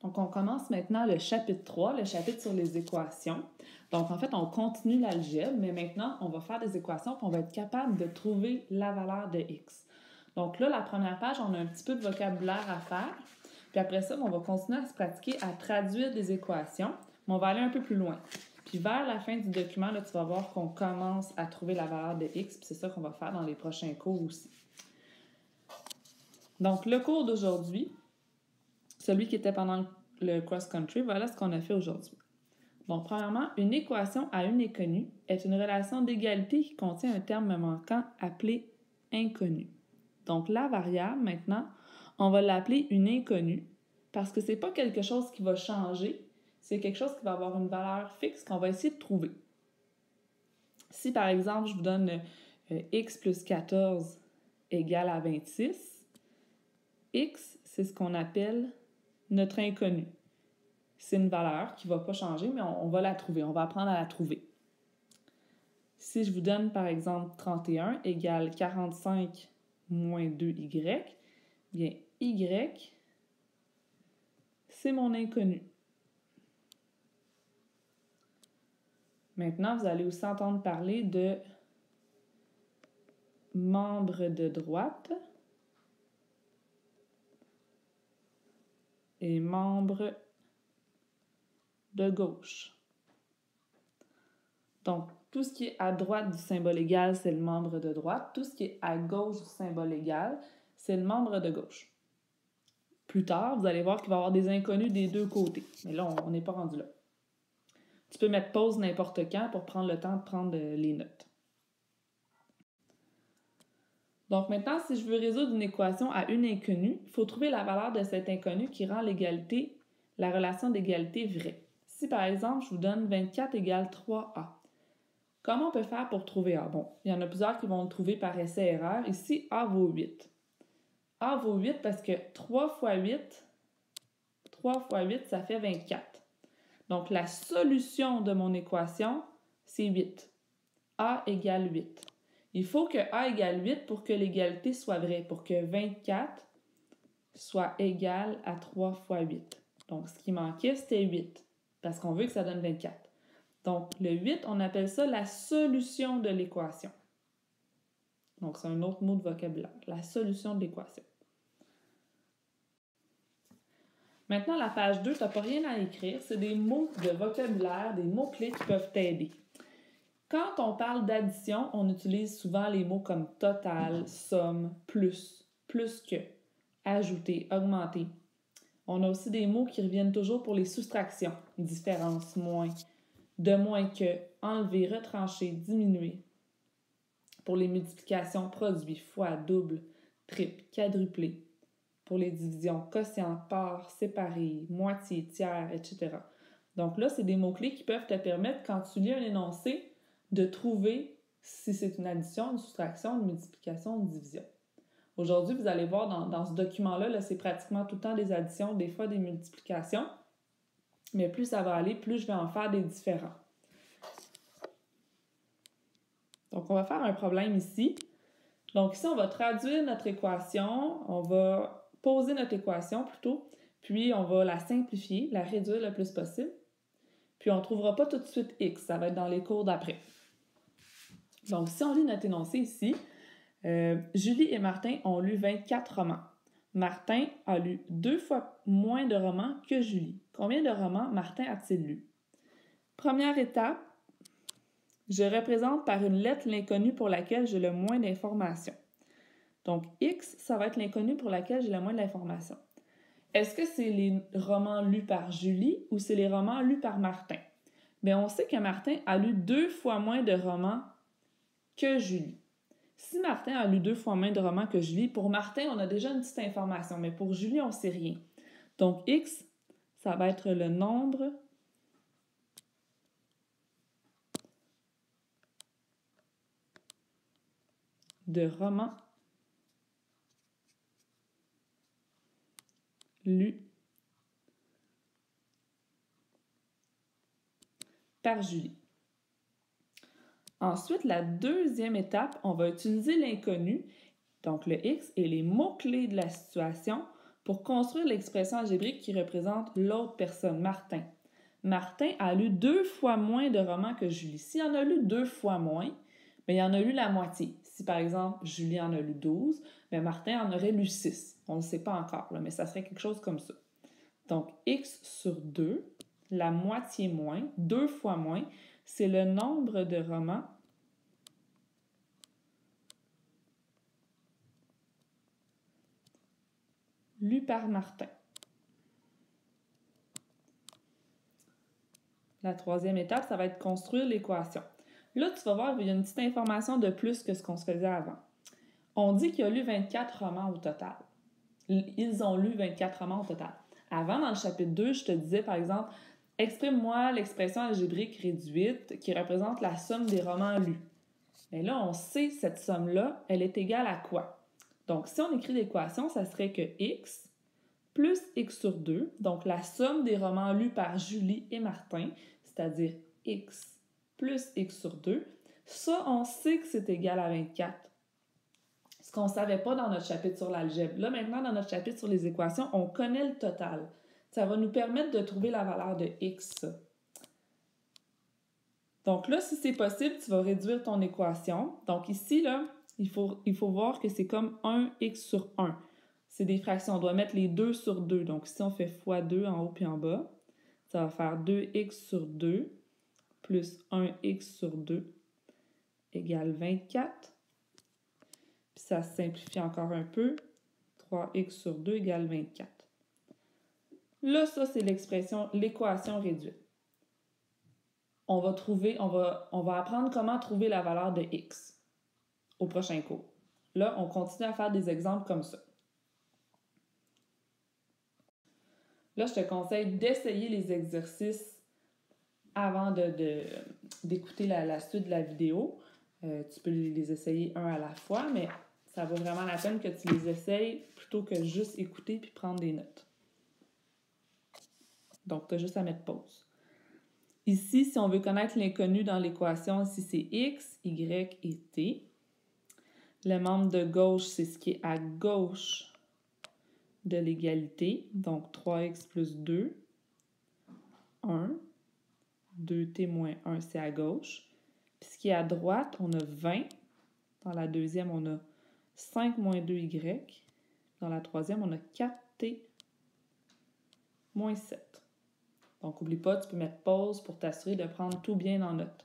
Donc, on commence maintenant le chapitre 3, le chapitre sur les équations. Donc, en fait, on continue l'algèbre, mais maintenant, on va faire des équations puis on va être capable de trouver la valeur de x. Donc là, la première page, on a un petit peu de vocabulaire à faire. Puis après ça, on va continuer à se pratiquer à traduire des équations, mais on va aller un peu plus loin. Puis vers la fin du document, là, tu vas voir qu'on commence à trouver la valeur de x, puis c'est ça qu'on va faire dans les prochains cours aussi. Donc, le cours d'aujourd'hui, celui qui était pendant le cross-country, voilà ce qu'on a fait aujourd'hui. Donc, premièrement, une équation à une inconnue est une relation d'égalité qui contient un terme manquant appelé inconnu. Donc, la variable, maintenant, on va l'appeler une inconnue parce que ce n'est pas quelque chose qui va changer, c'est quelque chose qui va avoir une valeur fixe qu'on va essayer de trouver. Si, par exemple, je vous donne x plus 14 égale à 26, x, c'est ce qu'on appelle notre inconnu. C'est une valeur qui ne va pas changer, mais on va la trouver, on va apprendre à la trouver. Si je vous donne, par exemple, 31 égale 45 moins 2y, bien, y, c'est mon inconnu. Maintenant, vous allez aussi entendre parler de membre de droite et membre de gauche. Donc, tout ce qui est à droite du symbole égal, c'est le membre de droite. Tout ce qui est à gauche du symbole égal, c'est le membre de gauche. Plus tard, vous allez voir qu'il va y avoir des inconnus des deux côtés. Mais là, on n'est pas rendu là. Tu peux mettre pause n'importe quand pour prendre le temps de prendre les notes. Donc maintenant, si je veux résoudre une équation à une inconnue, il faut trouver la valeur de cette inconnue qui rend l'égalité, la relation d'égalité vraie. Si par exemple, je vous donne 24 égale 3a, comment on peut faire pour trouver a? Bon, il y en a plusieurs qui vont le trouver par essai-erreur. Ici, a vaut 8. A vaut 8 parce que 3 fois 8, ça fait 24. Donc, la solution de mon équation, c'est 8. A égale 8. Il faut que A égale 8 pour que l'égalité soit vraie, pour que 24 soit égal à 3 fois 8. Donc, ce qui manquait, c'était 8, parce qu'on veut que ça donne 24. Donc, le 8, on appelle ça la solution de l'équation. Donc, c'est un autre mot de vocabulaire, la solution de l'équation. Maintenant, la page 2, tu n'as pas rien à écrire. C'est des mots de vocabulaire, des mots-clés qui peuvent t'aider. Quand on parle d'addition, on utilise souvent les mots comme total, somme, plus que, ajouter, augmenter. On a aussi des mots qui reviennent toujours pour les soustractions, différence, moins, de moins que, enlever, retrancher, diminuer. Pour les multiplications, produit, fois, double, triple, quadruplé. Pour les divisions, quotient, part, séparé, moitié, tiers, etc. Donc là, c'est des mots-clés qui peuvent te permettre, quand tu lis un énoncé, de trouver si c'est une addition, une soustraction, une multiplication, une division. Aujourd'hui, vous allez voir dans ce document-là, c'est pratiquement tout le temps des additions, des fois des multiplications, mais plus ça va aller, plus je vais en faire des différents. Donc, on va faire un problème ici. Donc ici, on va traduire notre équation, on va poser notre équation plutôt, puis on va la simplifier, la réduire le plus possible. Puis on ne trouvera pas tout de suite x, ça va être dans les cours d'après. Donc si on lit notre énoncé ici, Julie et Martin ont lu 24 romans. Martin a lu 2 fois moins de romans que Julie. Combien de romans Martin a-t-il lu? Première étape, je représente par une lettre l'inconnu pour laquelle j'ai le moins d'informations. Donc, X, ça va être l'inconnu pour laquelle j'ai le moins d'informations. Est-ce que c'est les romans lus par Julie ou c'est les romans lus par Martin? Bien, on sait que Martin a lu 2 fois moins de romans que Julie. Si Martin a lu 2 fois moins de romans que Julie, pour Martin, on a déjà une petite information, mais pour Julie, on ne sait rien. Donc, X, ça va être le nombre de romans lus par Julie. Ensuite, la deuxième étape, on va utiliser l'inconnu, donc le X, et les mots-clés de la situation pour construire l'expression algébrique qui représente l'autre personne, Martin. Martin a lu 2 fois moins de romans que Julie. S'il en a lu 2 fois moins, bien, il en a lu la moitié. Si, par exemple, Julie en a lu 12, bien, Martin en aurait lu 6. On ne le sait pas encore, là, mais ça serait quelque chose comme ça. Donc, x sur 2, la moitié moins, 2 fois moins, c'est le nombre de romans lus par Martin. La troisième étape, ça va être construire l'équation. Là, tu vas voir, il y a une petite information de plus que ce qu'on se faisait avant. On dit qu'il a lu 24 romans au total. Ils ont lu 24 romans au total. Avant, dans le chapitre 2, je te disais, par exemple, exprime-moi l'expression algébrique réduite qui représente la somme des romans lus. Mais là, on sait cette somme-là, elle est égale à quoi? Donc, si on écrit l'équation, ça serait que x plus x sur 2, donc la somme des romans lus par Julie et Martin, c'est-à-dire x plus x sur 2, ça, on sait que c'est égal à 24. Ce qu'on ne savait pas dans notre chapitre sur l'algèbre. Là, maintenant, dans notre chapitre sur les équations, on connaît le total. Ça va nous permettre de trouver la valeur de x. Donc là, si c'est possible, tu vas réduire ton équation. Donc ici, là, il faut voir que c'est comme 1x sur 1. C'est des fractions. On doit mettre les 2 sur 2. Donc si on fait x 2 en haut puis en bas, ça va faire 2x sur 2 plus 1x sur 2 égale 24. Puis ça se simplifie encore un peu. 3x sur 2 égale 24. Là, ça, c'est l'équation réduite. On va apprendre comment trouver la valeur de x au prochain cours. Là, on continue à faire des exemples comme ça. Là, je te conseille d'essayer les exercices avant d'écouter la suite de la vidéo. Tu peux les essayer un à la fois, mais ça vaut vraiment la peine que tu les essayes plutôt que juste écouter puis prendre des notes. Donc, tu as juste à mettre pause. Ici, si on veut connaître l'inconnu dans l'équation, ici c'est x, y et t. Le membre de gauche, c'est ce qui est à gauche de l'égalité. Donc, 3x plus 2, 1. 2t moins 1, c'est à gauche. Puis ce qui est à droite, on a 20. Dans la deuxième, on a 5 moins 2y. Dans la troisième, on a 4t moins 7. Donc, n'oublie pas, tu peux mettre pause pour t'assurer de prendre tout bien en note.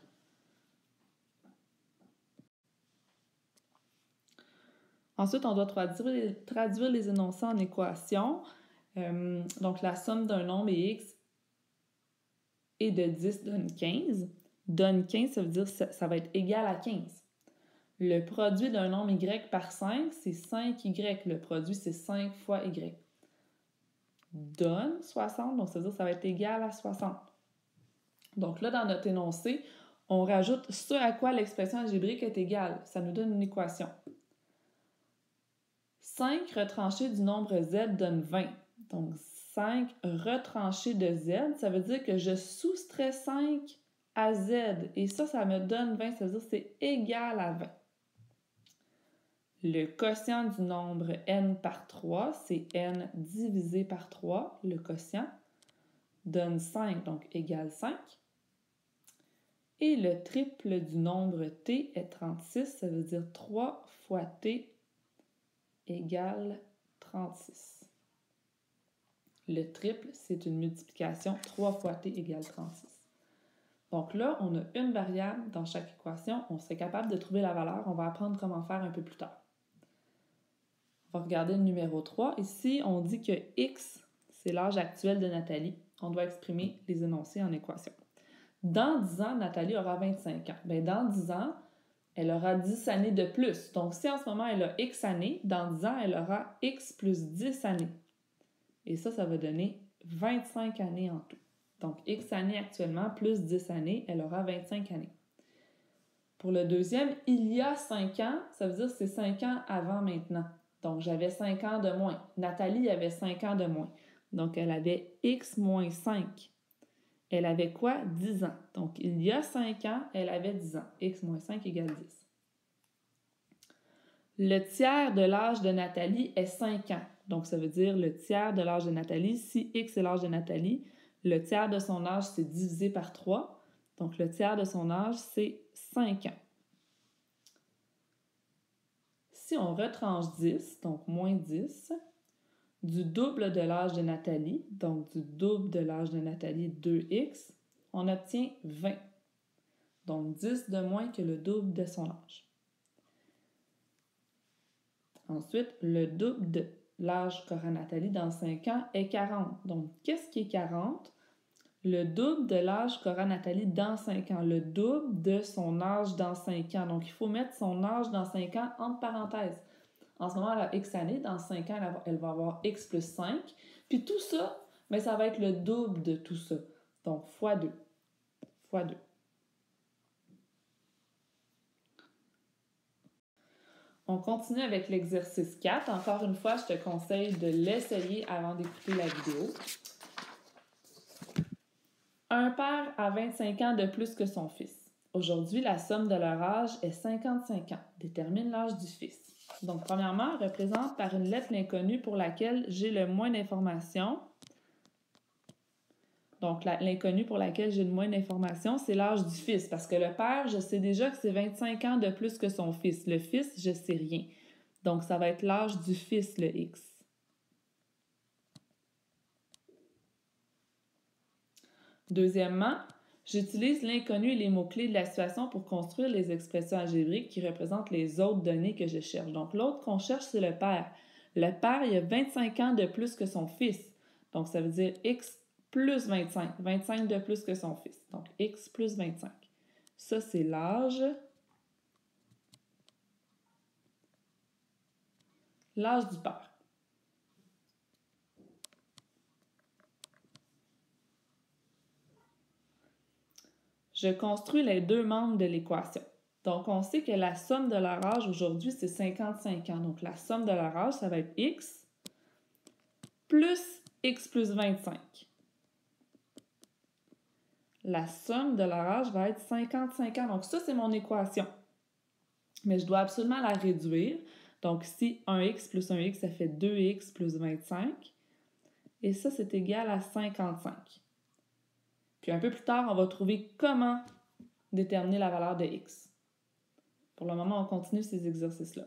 Ensuite, on doit traduire les énoncés en équations. Donc, la somme d'un nombre et x et de 10 donne 15. Donne 15, ça veut dire que ça va être égal à 15. Le produit d'un nombre y par 5, c'est 5y. Le produit, c'est 5 fois y. Donne 60, donc ça veut dire que ça va être égal à 60. Donc là, dans notre énoncé, on rajoute ce à quoi l'expression algébrique est égale. Ça nous donne une équation. 5 retranché du nombre z donne 20. Donc 5 retranché de z, ça veut dire que je soustrais 5 à z. Et ça me donne 20, ça veut dire que c'est égal à 20. Le quotient du nombre n par 3, c'est n divisé par 3. Le quotient donne 5, donc égale 5. Et le triple du nombre t est 36, ça veut dire 3 fois t égale 36. Le triple, c'est une multiplication, 3 fois t égale 36. Donc là, on a une variable dans chaque équation. On serait capable de trouver la valeur. On va apprendre comment faire un peu plus tard. On va regarder le numéro 3. Ici, on dit que x, c'est l'âge actuel de Nathalie. On doit exprimer les énoncés en équation. Dans 10 ans, Nathalie aura 25 ans. Bien, dans 10 ans, elle aura 10 années de plus. Donc, si en ce moment, elle a x années, dans 10 ans, elle aura x plus 10 années. Et ça va donner 25 années en tout. Donc, x années actuellement, plus 10 années, elle aura 25 années. Pour le deuxième, il y a 5 ans, ça veut dire que c'est 5 ans avant maintenant. Donc, j'avais 5 ans de moins. Nathalie avait 5 ans de moins. Donc, elle avait x moins 5. Elle avait quoi? 10 ans. Donc, il y a 5 ans, elle avait 10 ans. X moins 5 égale 10. Le tiers de l'âge de Nathalie est 5 ans. Donc, ça veut dire le tiers de l'âge de Nathalie. Si X est l'âge de Nathalie, le tiers de son âge, c'est divisé par 3. Donc, le tiers de son âge, c'est 5 ans. Si on retranche 10, donc moins 10, du double de l'âge de Nathalie, donc du double de l'âge de Nathalie, 2x, on obtient 20. Donc 10 de moins que le double de son âge. Ensuite, le double de l'âge qu'aura Nathalie dans 5 ans est 40. Donc, qu'est-ce qui est 40? Le double de l'âge qu'aura Nathalie dans 5 ans. Le double de son âge dans 5 ans. Donc, il faut mettre son âge dans 5 ans entre parenthèses. En ce moment, elle a X années. Dans 5 ans, elle va avoir X plus 5. Puis tout ça, mais ça va être le double de tout ça. Donc, fois 2. Fois 2. On continue avec l'exercice 4. Encore une fois, je te conseille de l'essayer avant d'écouter la vidéo. Un père a 25 ans de plus que son fils. Aujourd'hui, la somme de leur âge est 55 ans. Détermine l'âge du fils. Donc, premièrement, représente par une lettre l'inconnu pour laquelle j'ai le moins d'informations. Donc, l'inconnu pour laquelle j'ai le moins d'informations, c'est l'âge du fils. Parce que le père, je sais déjà que c'est 25 ans de plus que son fils. Le fils, je ne sais rien. Donc, ça va être l'âge du fils, le X. Deuxièmement, j'utilise l'inconnu et les mots-clés de la situation pour construire les expressions algébriques qui représentent les autres données que je cherche. Donc, l'autre qu'on cherche, c'est le père. Le père, il a 25 ans de plus que son fils. Donc, ça veut dire X plus 25. 25 de plus que son fils. Donc, X plus 25. Ça, c'est l'âge. L'âge du père. Je construis les deux membres de l'équation. Donc, on sait que la somme de leur âge aujourd'hui, c'est 55 ans. Donc, la somme de leur âge, ça va être X plus X plus 25. La somme de leur âge va être 55 ans. Donc, ça, c'est mon équation. Mais je dois absolument la réduire. Donc, ici, 1x plus 1x, ça fait 2x plus 25. Et ça, c'est égal à 55. Puis un peu plus tard, on va trouver comment déterminer la valeur de x. Pour le moment, on continue ces exercices-là.